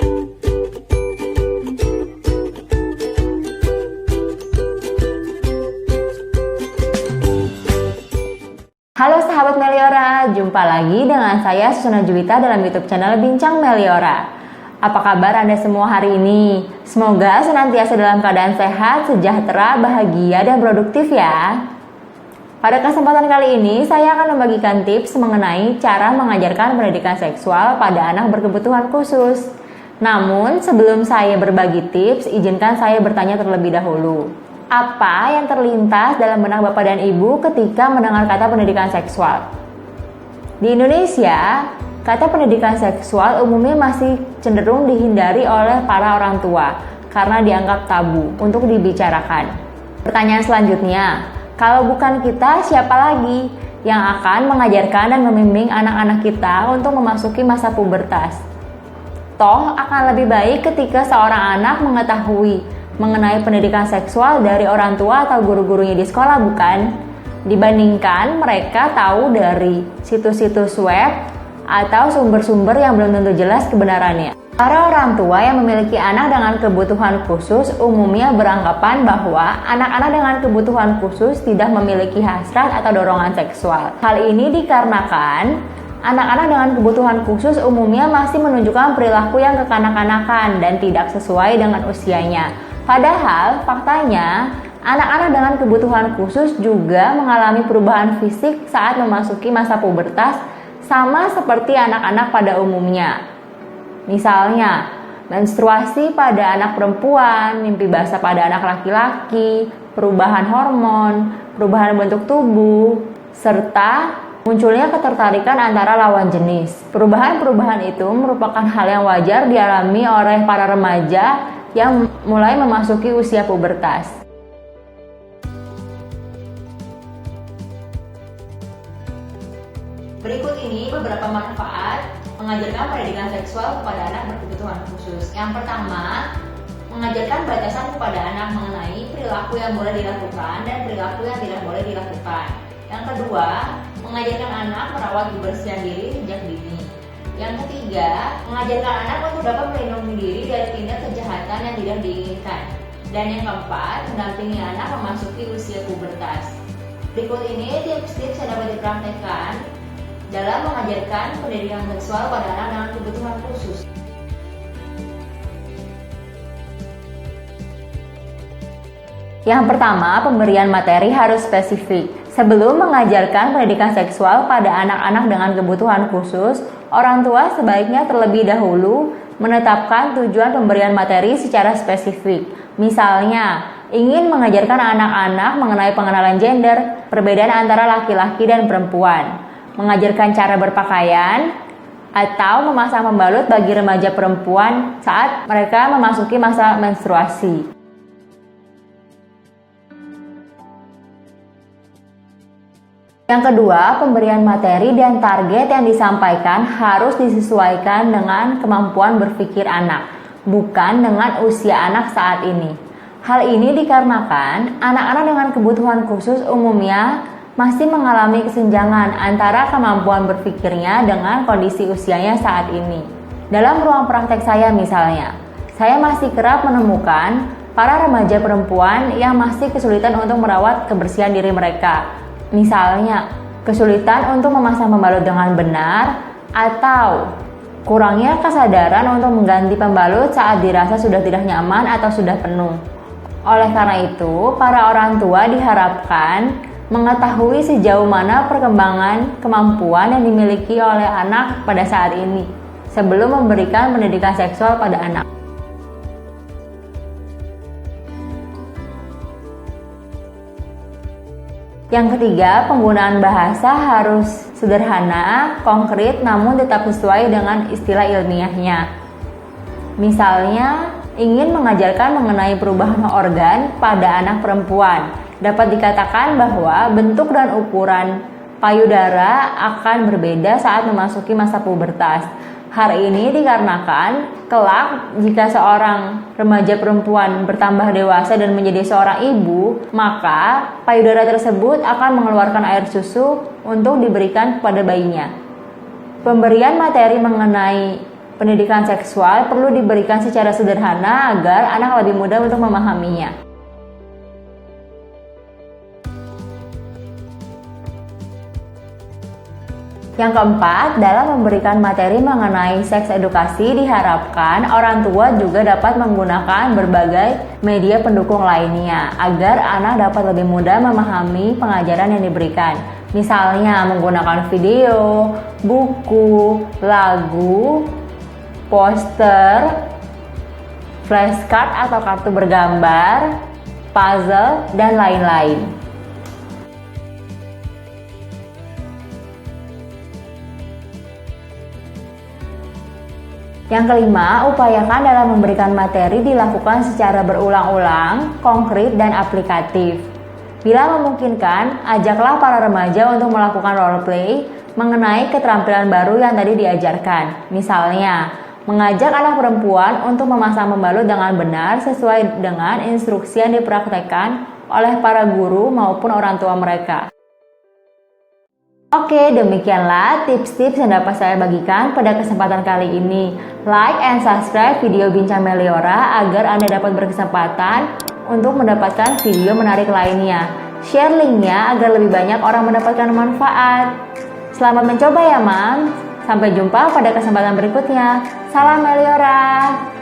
Halo sahabat Meliora, jumpa lagi dengan saya Susana Juwita dalam YouTube channel Bincang Meliora. Apa kabar Anda semua hari ini? Semoga senantiasa dalam keadaan sehat, sejahtera, bahagia, dan produktif ya. Pada kesempatan kali ini, saya akan membagikan tips mengenai cara mengajarkan pendidikan seksual pada anak berkebutuhan khusus. Namun, sebelum saya berbagi tips, izinkan saya bertanya terlebih dahulu. Apa yang terlintas dalam benak Bapak dan Ibu ketika mendengar kata pendidikan seksual? Di Indonesia, kata pendidikan seksual umumnya masih cenderung dihindari oleh para orang tua karena dianggap tabu untuk dibicarakan. Pertanyaan selanjutnya, kalau bukan kita, siapa lagi yang akan mengajarkan dan membimbing anak-anak kita untuk memasuki masa pubertas? Toh akan lebih baik ketika seorang anak mengetahui mengenai pendidikan seksual dari orang tua atau guru-gurunya di sekolah, bukan? Dibandingkan mereka tahu dari situs-situs web atau sumber-sumber yang belum tentu jelas kebenarannya. Para orang tua yang memiliki anak dengan kebutuhan khusus umumnya beranggapan bahwa anak-anak dengan kebutuhan khusus tidak memiliki hasrat atau dorongan seksual. Hal ini dikarenakan anak-anak dengan kebutuhan khusus umumnya masih menunjukkan perilaku yang kekanak-kanakan dan tidak sesuai dengan usianya. Padahal faktanya, anak-anak dengan kebutuhan khusus juga mengalami perubahan fisik saat memasuki masa pubertas sama seperti anak-anak pada umumnya. Misalnya, menstruasi pada anak perempuan, mimpi basah pada anak laki-laki, perubahan hormon, perubahan bentuk tubuh, serta munculnya ketertarikan antara lawan jenis. Perubahan-perubahan itu merupakan hal yang wajar dialami oleh para remaja yang mulai memasuki usia pubertas. Berikut ini beberapa manfaat mengajarkan pendidikan seksual kepada anak berkebutuhan khusus. Yang pertama, mengajarkan batasan kepada anak mengenai perilaku yang boleh dilakukan dan perilaku yang tidak boleh dilakukan. Yang kedua, mengajarkan anak merawat kebersihan diri sejak dini. Yang ketiga, mengajarkan anak untuk dapat melindungi diri dari tindak kejahatan yang tidak diinginkan. Dan yang keempat, mendampingi anak memasuki usia pubertas. Berikut ini tips-tips yang dapat dipraktekkan dalam mengajarkan pendidikan seksual pada anak dengan kebutuhan khusus. Yang pertama, pemberian materi harus spesifik. Sebelum mengajarkan pendidikan seksual pada anak-anak dengan kebutuhan khusus, orang tua sebaiknya terlebih dahulu menetapkan tujuan pemberian materi secara spesifik. Misalnya, ingin mengajarkan anak-anak mengenai pengenalan gender, perbedaan antara laki-laki dan perempuan, mengajarkan cara berpakaian, atau memasang pembalut bagi remaja perempuan saat mereka memasuki masa menstruasi. Yang kedua, pemberian materi dan target yang disampaikan harus disesuaikan dengan kemampuan berpikir anak, bukan dengan usia anak saat ini. Hal ini dikarenakan anak-anak dengan kebutuhan khusus umumnya masih mengalami kesenjangan antara kemampuan berpikirnya dengan kondisi usianya saat ini. Dalam ruang praktek saya misalnya, saya masih kerap menemukan para remaja perempuan yang masih kesulitan untuk merawat kebersihan diri mereka. Misalnya, kesulitan untuk memasang pembalut dengan benar atau kurangnya kesadaran untuk mengganti pembalut saat dirasa sudah tidak nyaman atau sudah penuh. Oleh karena itu, para orang tua diharapkan mengetahui sejauh mana perkembangan kemampuan yang dimiliki oleh anak pada saat ini sebelum memberikan pendidikan seksual pada anak. Yang ketiga, penggunaan bahasa harus sederhana, konkret, namun tetap sesuai dengan istilah ilmiahnya. Misalnya, ingin mengajarkan mengenai perubahan organ pada anak perempuan. Dapat dikatakan bahwa bentuk dan ukuran payudara akan berbeda saat memasuki masa pubertas. Hal ini dikarenakan kelak jika seorang remaja perempuan bertambah dewasa dan menjadi seorang ibu, maka payudara tersebut akan mengeluarkan air susu untuk diberikan kepada bayinya. Pemberian materi mengenai Pendidikan seksual perlu diberikan secara sederhana agar anak lebih mudah untuk memahaminya. Yang keempat, dalam memberikan materi mengenai seks edukasi diharapkan orang tua juga dapat menggunakan berbagai media pendukung lainnya agar anak dapat lebih mudah memahami pengajaran yang diberikan. Misalnya menggunakan video, buku, lagu, poster, flashcard atau kartu bergambar, puzzle, dan lain-lain. Yang kelima, upayakan dalam memberikan materi dilakukan secara berulang-ulang, konkret, dan aplikatif. Bila memungkinkan, ajaklah para remaja untuk melakukan role play mengenai keterampilan baru yang tadi diajarkan. Misalnya, mengajak anak perempuan untuk memasang pembalut dengan benar sesuai dengan instruksi yang dipraktekkan oleh para guru maupun orang tua mereka. Oke, demikianlah tips-tips yang dapat saya bagikan pada kesempatan kali ini. Like and subscribe video Bincang Meliora agar Anda dapat berkesempatan untuk mendapatkan video menarik lainnya. Share linknya agar lebih banyak orang mendapatkan manfaat. Selamat mencoba ya, Mam. Sampai jumpa pada kesempatan berikutnya. Salam Meliora.